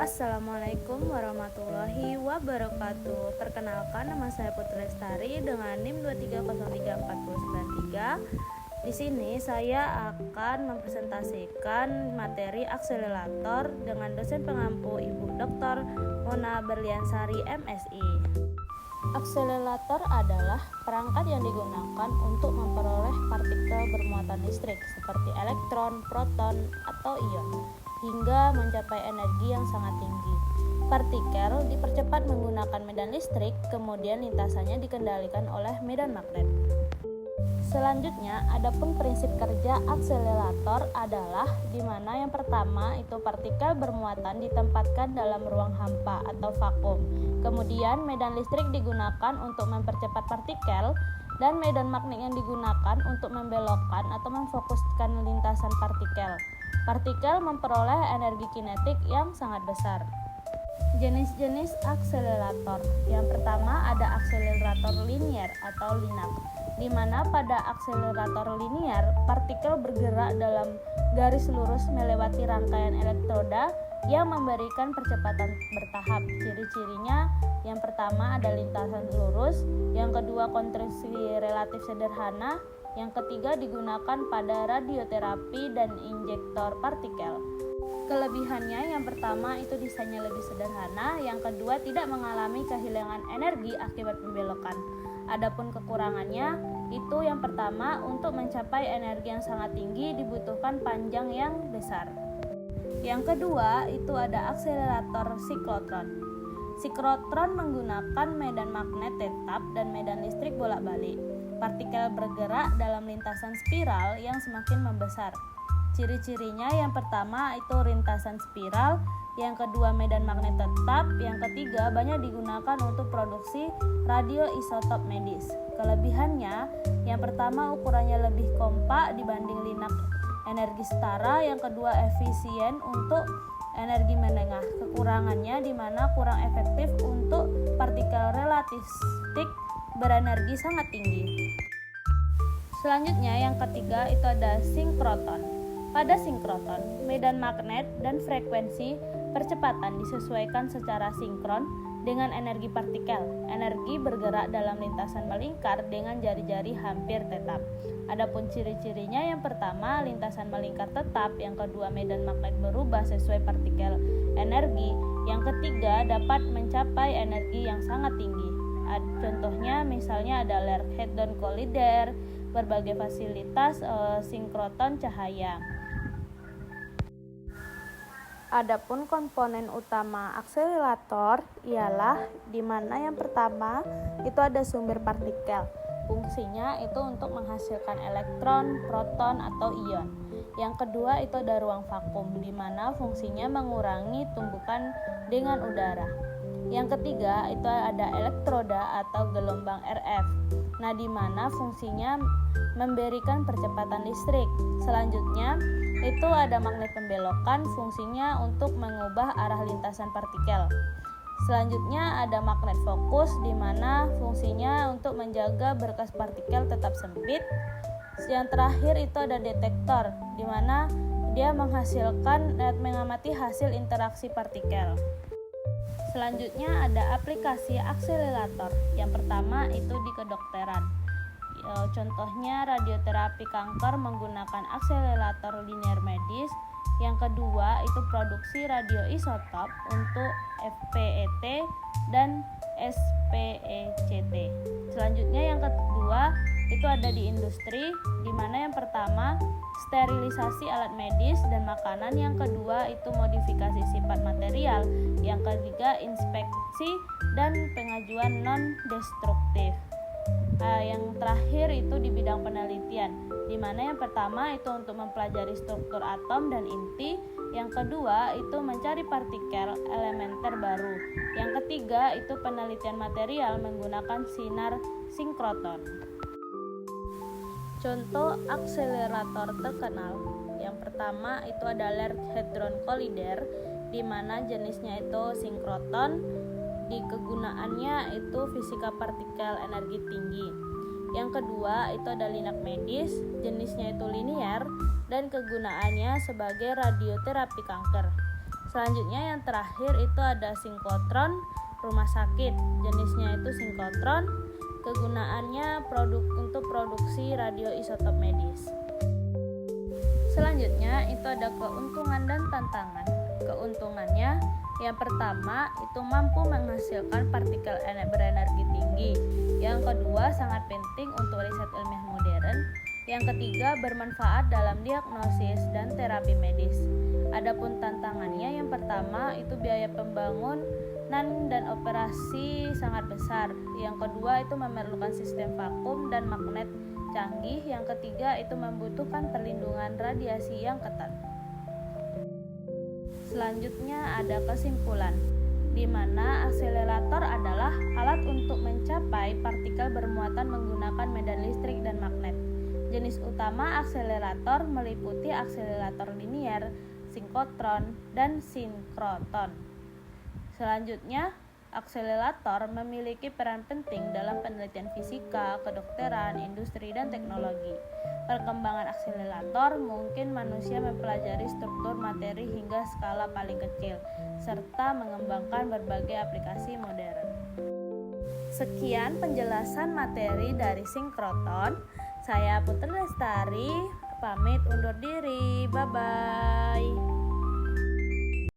Assalamualaikum warahmatullahi wabarakatuh. Perkenalkan, nama saya Putri Lestari dengan NIM 2303493. Di sini saya akan mempresentasikan materi akselerator dengan dosen pengampu Ibu Dr. Mona Berliansari MSI. Akselerator adalah perangkat yang digunakan untuk memperoleh partikel bermuatan listrik seperti elektron, proton, atau ion hingga mencapai energi yang sangat tinggi. Partikel dipercepat menggunakan medan listrik, kemudian lintasannya dikendalikan oleh medan magnet. Selanjutnya, adapun prinsip kerja akselerator adalah di mana yang pertama itu partikel bermuatan ditempatkan dalam ruang hampa atau vakum. Kemudian medan listrik digunakan untuk mempercepat partikel dan medan magnet yang digunakan untuk membelokkan atau memfokuskan lintasan partikel. Partikel memperoleh energi kinetik yang sangat besar. Jenis-jenis akselerator. Yang pertama ada akselerator linier atau linear, di mana pada akselerator linier partikel bergerak dalam garis lurus melewati rangkaian elektroda yang memberikan percepatan bertahap. Ciri-cirinya yang pertama ada lintasan lurus, yang kedua kontraksi relatif sederhana, yang ketiga digunakan pada radioterapi dan injektor partikel. Kelebihannya yang pertama itu desainnya lebih sederhana, yang kedua tidak mengalami kehilangan energi akibat pembelokan. Adapun kekurangannya itu yang pertama untuk mencapai energi yang sangat tinggi dibutuhkan panjang yang besar. Yang kedua itu ada akselerator siklotron. Siklotron menggunakan medan magnet tetap dan medan listrik bolak-balik. Partikel bergerak dalam lintasan spiral yang semakin membesar. Ciri-cirinya yang pertama itu lintasan spiral, yang kedua medan magnet tetap, yang ketiga banyak digunakan untuk produksi radioisotop medis. Kelebihannya yang pertama ukurannya lebih kompak dibanding linak energi setara, yang kedua efisien untuk energi menengah. Kekurangannya di mana kurang efektif untuk partikel relativistik berenergi sangat tinggi. Selanjutnya yang ketiga itu ada sinkroton. Pada sinkroton, medan magnet dan frekuensi percepatan disesuaikan secara sinkron dengan energi partikel. Energi bergerak dalam lintasan melingkar dengan jari-jari hampir tetap. Adapun ciri-cirinya yang pertama lintasan melingkar tetap, yang kedua medan magnet berubah sesuai partikel energi, yang ketiga dapat mencapai energi yang sangat tinggi. Contohnya misalnya ada Large Hadron Collider, berbagai fasilitas sinkroton cahaya. Adapun komponen utama akselerator ialah di mana yang pertama itu ada sumber partikel. Fungsinya itu untuk menghasilkan elektron, proton atau ion. Yang kedua itu ada ruang vakum, di mana fungsinya mengurangi tumbukan dengan udara. Yang ketiga itu ada elektroda atau gelombang RF. Nah, di mana fungsinya memberikan percepatan listrik. Selanjutnya itu ada magnet pembelokan, fungsinya untuk mengubah arah lintasan partikel. Selanjutnya ada magnet fokus, di mana fungsinya untuk menjaga berkas partikel tetap sempit. Yang terakhir itu ada detektor, di mana dia mengamati hasil interaksi partikel. Selanjutnya ada aplikasi akselerator. Yang pertama itu di kedokteran. Contohnya radioterapi kanker menggunakan akselerator linear medis. Yang kedua itu produksi radioisotop untuk FPET dan SPECT. Selanjutnya yang kedua itu ada di industri, di mana yang pertama sterilisasi alat medis dan makanan, yang kedua itu modifikasi sifat material, yang ketiga inspeksi dan pengajuan non-destruktif. Yang terakhir itu di bidang penelitian, di mana yang pertama itu untuk mempelajari struktur atom dan inti, yang kedua itu mencari partikel elementer baru, yang ketiga itu penelitian material menggunakan sinar sinkroton. Contoh akselerator terkenal, yang pertama itu ada Large Hadron Collider, di mana jenisnya itu sinkroton. Di kegunaannya itu fisika partikel energi tinggi. Yang kedua itu ada linak medis, jenisnya itu linear dan kegunaannya sebagai radioterapi kanker. Selanjutnya yang terakhir itu ada sinkotron rumah sakit, jenisnya itu sinkotron, kegunaannya untuk produksi radioisotop medis. Selanjutnya itu ada keuntungan dan tantangan. Keuntungannya yang pertama itu mampu menghasilkan partikel berenergi tinggi. Yang kedua sangat penting untuk riset ilmiah modern. Yang ketiga bermanfaat dalam diagnosis dan terapi medis. Adapun tantangannya yang pertama itu biaya pembangunan dan operasi sangat besar. Yang kedua itu memerlukan sistem vakum dan magnet canggih. Yang ketiga itu membutuhkan perlindungan radiasi yang ketat. Selanjutnya ada kesimpulan, di mana akselerator adalah alat untuk mencapai partikel bermuatan menggunakan medan listrik dan magnet. Jenis utama akselerator meliputi akselerator linier, sinkotron, dan sinkroton. Selanjutnya, akselerator memiliki peran penting dalam penelitian fisika, kedokteran, industri, dan teknologi. Perkembangan akselerator mungkin manusia mempelajari struktur materi hingga skala paling kecil, serta mengembangkan berbagai aplikasi modern. Sekian penjelasan materi dari sinkroton. Saya Putri Lestari, pamit undur diri. Bye-bye.